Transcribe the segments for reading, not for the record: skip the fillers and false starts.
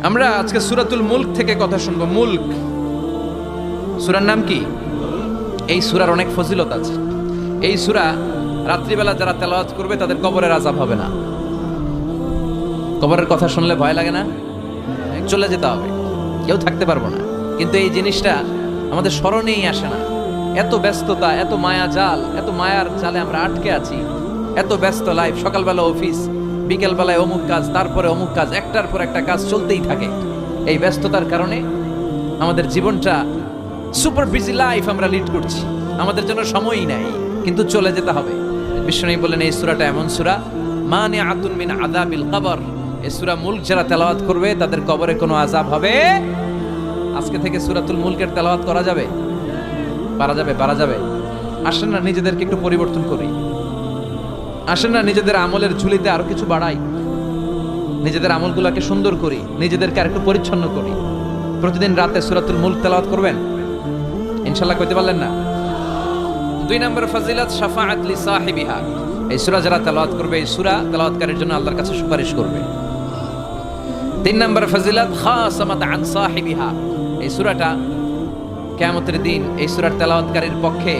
আমরা আজকে সূরাতুল মুলক থেকে কথা শুনবো। মুলক সূরার নাম কি? এই সূরার অনেক ফজিলত আছে। এই সূরা রাত্রিবেলা যারা তেলাওয়াত করবে তাদের কবরের আযাব হবে না। কবরের কথা শুনলে ভয় লাগে না? চলে যেতে হবে, কেউ থাকতে পারবো না, কিন্তু এই জিনিসটা আমাদের স্মরণেই আসে না। এত ব্যস্ততা, এত মায়া জাল, এত মায়ার জালে আমরা আটকে আছি। এত ব্যস্ত লাইফ, সকালবেলা অফিস, বিকেলবেলায় অমুক কাজ, তারপরে অমুক কাজ, একটার পর একটা কাজ চলতেই থাকে। এই ব্যস্ততার কারণে আমাদের জীবনটা সুপার বিজি লাইফ আমরা লিড করছি, আমাদের জন্য সময়ই নাই, কিন্তু চলে যেতে হবে। বিশ্বনবী বলেন এই সূরাটা এমন সূরা মানিআতুন মিন আযাবিল কবর। এই সূরা মুলক যারা তেলাওয়াত করবে তাদের কবরে কোনো আযাব হবে। আজকে থেকে সূরাতুল মুলকের তেলাওয়াত করা যাবে? পারা যাবে। আসেন না নিজেদেরকে একটু পরিবর্তন করি, আসেন না নিজেদের আমলের ঝুলিতে আরো কিছু বাড়াই, নিজেদের আমলগুলোকে সুন্দর করি, নিজেদেরকে আর একটু পরিচ্ছন্ন করি। প্রতিদিন রাতে সূরাতুল মুলক তেলাওয়াত করবেন ইনশাআল্লাহ। কইতে পারলেন না? 2 নম্বর ফজিলত শাফাআত লি সাহিবিহা। এই সূরা যারা তেলাওয়াত করবে, এই সূরা তেলাওয়াতকারীর জন্য আল্লাহর কাছে সুপারিশ করবে। 3 নম্বর ফজিলত খাসামাত আন সাহিবিহা। এই সূরাটা কিয়ামতের দিন এই সূরার তেলাওয়াতকারীর পক্ষে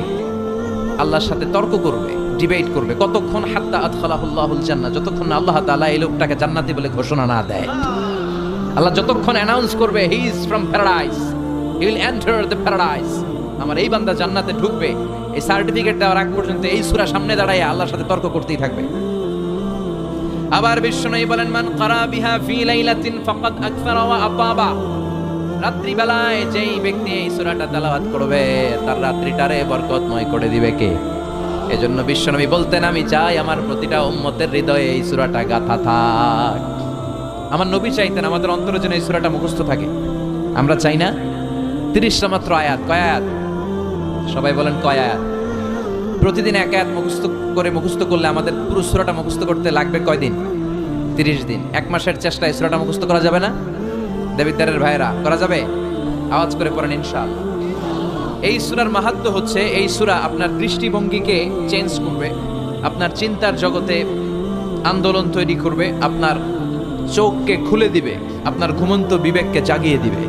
আল্লাহর সাথে তর্ক করবে, ডিবেট করবে। কতক্ষণ? হাত্তা আদখালাহুল্লাহুল জান্নাহ, যতক্ষণ না আল্লাহ তাআলা এই লোকটাকে জান্নাতি বলে ঘোষণা না দেয়। আল্লাহ যতক্ষণ অ্যানাউন্স করবে he is from paradise, he will enter the paradise, আমার এই বান্দা জান্নাতে ঢুকবে, এই সার্টিফিকেট দেওয়ার আগ পর্যন্ত এই সূরা সামনে দাঁড়ায় আল্লাহর সাথে তর্ক করতেই থাকবে। আবার বিশ্বনবী বলেন মান ক্বারা বিহা ফি লাইলাতিন ফাকাদ আকসারা ওয়া আতাবা। রাত্রি বেলায় যেই ব্যক্তি এই সূরাটা তেলাওয়াত করবে তার রাত্রিটারে বরকতময় করে দিবে কে? এজন্য বিশ্বনবী বলতেন আমি চাই আমার প্রতিটা উম্মতের হৃদয়ে এই সূরাটা গাঁথা থাক। আমার নবী চাইতেন আমাদের অন্তরে যেন এই সূরাটা মুখস্থ থাকে। আমরা চাই না? 30টা মাত্র আয়াত। কয় আয়াত? সবাই বলেন কয় আয়াত? প্রতিদিন এক আয়াত মুখস্থ করলে আমাদের পুরো সূরাটা মুখস্থ করতে লাগবে কয়দিন? 30 দিন। 1 মাসের চেষ্টায় এই সূরাটা মুখস্থ করা যাবে না? দেবিদ্বারের ভাইরা করা যাবে? আওয়াজ করে পড়েন ইনশাআল্লাহ। এই সূরার মাহাত্ম্য হচ্ছে এই সূরা আপনার দৃষ্টিভঙ্গিকে চেঞ্জ করবে, আপনার চিন্তার জগতে আন্দোলন তৈরি করবে, আপনার চোখকে খুলে দিবে, আপনার ঘুমন্ত বিবেককে জাগিয়ে দিবে।